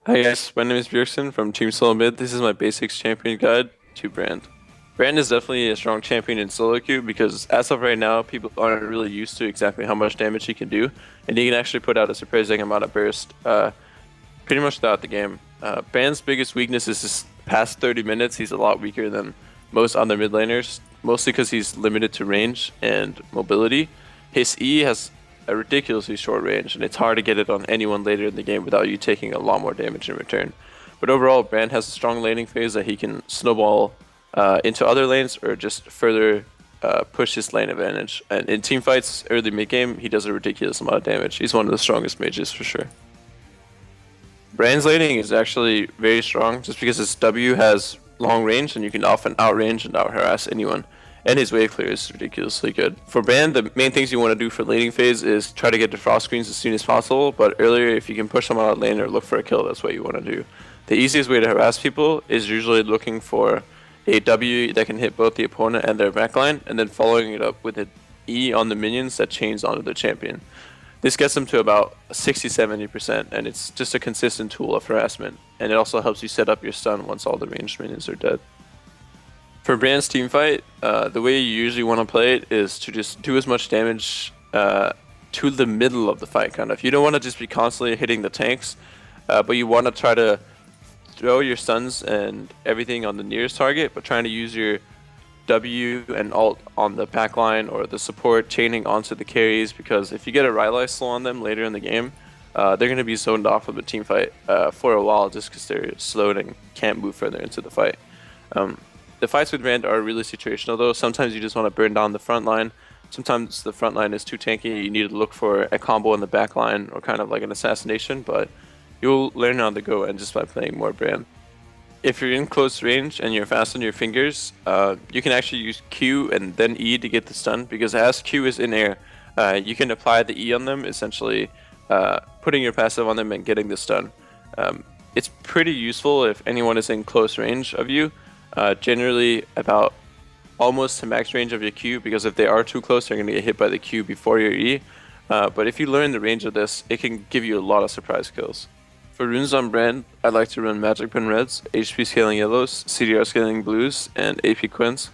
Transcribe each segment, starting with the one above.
Hi guys, my name is Bjergsen from Team Solo Mid. This is my basics champion guide to Brand. Brand is definitely a strong champion in solo queue because as of right now, people aren't really used to exactly how much damage he can do, and he can actually put out a surprising amount of burst pretty much throughout the game. Brand's biggest weakness is his past 30 minutes. He's a lot weaker than most other mid laners, mostly because he's limited to range and mobility. His E has a ridiculously short range, and it's hard to get it on anyone later in the game without you taking a lot more damage in return. But overall, Brand has a strong laning phase that he can snowball into other lanes or just further push his lane advantage. And in team fights, early mid game, he does a ridiculous amount of damage. He's one of the strongest mages for sure. Brand's laning is actually very strong just because his W has long range and you can often outrange and out harass anyone. And his wave clear is ridiculously good. For Brand, the main things you want to do for laning phase is try to get to frost screens as soon as possible, but earlier if you can push them out of lane or look for a kill, that's what you want to do. The easiest way to harass people is usually looking for a W that can hit both the opponent and their backline, and then following it up with an E on the minions that chains onto the champion. This gets them to about 60-70%, and it's just a consistent tool of harassment, and it also helps you set up your stun once all the ranged minions are dead. For Brand's team fight, the way you usually want to play it is to just do as much damage to the middle of the fight, kind of. You don't want to just be constantly hitting the tanks, but you want to try to throw your stuns and everything on the nearest target, but trying to use your W and ult on the backline or the support chaining onto the carries, because if you get a Rylai slow on them later in the game, they're going to be zoned off of the team fight for a while just because they're slowed and can't move further into the fight. The fights with Brand are really situational though. Sometimes you just want to burn down the front line. Sometimes the front line is too tanky. You need to look for a combo in the back line or kind of like an assassination, but you'll learn on the go and just by playing more Brand. If you're in close range and you're fast on your fingers, you can actually use Q and then E to get the stun, because as Q is in air, you can apply the E on them, essentially putting your passive on them and getting the stun. It's pretty useful if anyone is in close range of you. Generally about almost to max range of your Q, because if they are too close, they're going to get hit by the Q before your E. But if you learn the range of this, it can give you a lot of surprise kills. For runes on Brand, I like to run Magic Pen Reds, HP scaling yellows, CDR scaling blues, and AP quints.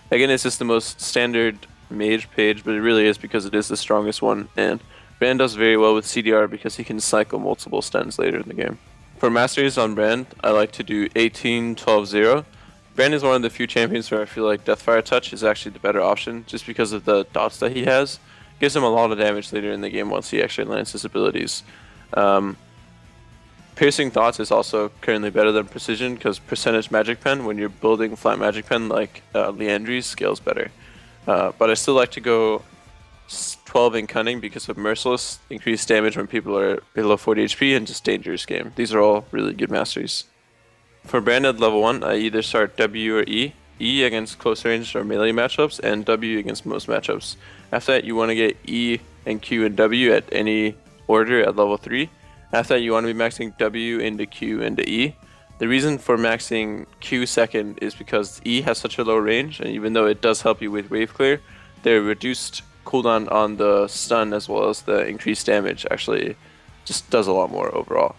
Again, it's just the most standard mage page, but it really is because it is the strongest one, and Brand does very well with CDR because he can cycle multiple stuns later in the game. For masteries on Brand, I like to do 18-12-0. Brand is one of the few champions where I feel like Deathfire Touch is actually the better option, just because of the dots that he has. Gives him a lot of damage later in the game once he actually lands his abilities. Piercing Thoughts is also currently better than Precision, because percentage Magic Pen, when you're building flat Magic Pen like Liandry's, scales better. But I still like to go 12 in Cunning because of Merciless, increased damage when people are below 40 HP, and just dangerous game. These are all really good masteries. For Brand at level 1, I either start W or E. E against close range or melee matchups, and W against most matchups. After that, you want to get E and Q and W at any order at level 3. After that, you want to be maxing W into Q into E. The reason for maxing Q second is because E has such a low range, and even though it does help you with wave clear, the reduced cooldown on the stun as well as the increased damage actually just does a lot more overall.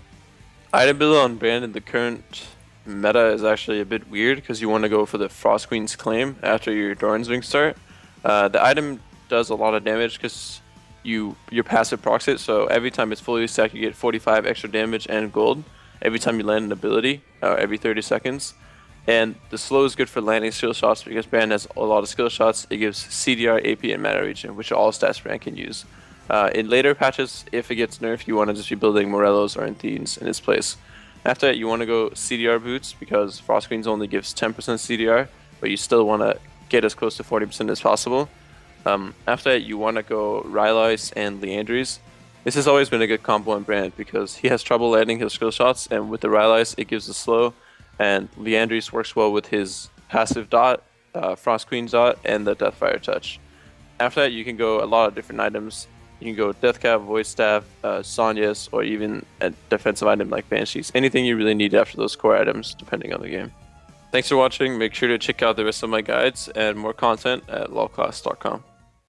Item build on Brand in the current meta is actually a bit weird because you want to go for the Frost Queen's Claim after your Doran's Wing start. The item does a lot of damage because your passive procs it, so every time it's fully stacked you get 45 extra damage and gold every time you land an ability, every 30 seconds. And the slow is good for landing skill shots because Brand has a lot of skill shots. It gives CDR, AP, and mana regen, which are all stats Brand can use. In later patches, if it gets nerfed, you want to just be building Morellos or Anthenes in its place. After that, you want to go CDR boots because Frost Queens only gives 10% CDR, but you still want to get as close to 40% as possible. After that, you want to go Rylai's and Liandry's. This has always been a good combo on Brand because he has trouble landing his skill shots, and with the Rylai's, it gives the slow, and Liandry's works well with his passive dot, Frost Queen dot, and the Deathfire Touch. After that, you can go a lot of different items. You can go Deathcap, Void Staff, Sonya's, or even a defensive item like Banshees. Anything you really need after those core items, depending on the game. Thanks for watching. Make sure to check out the rest of my guides and more content at lolclass.com.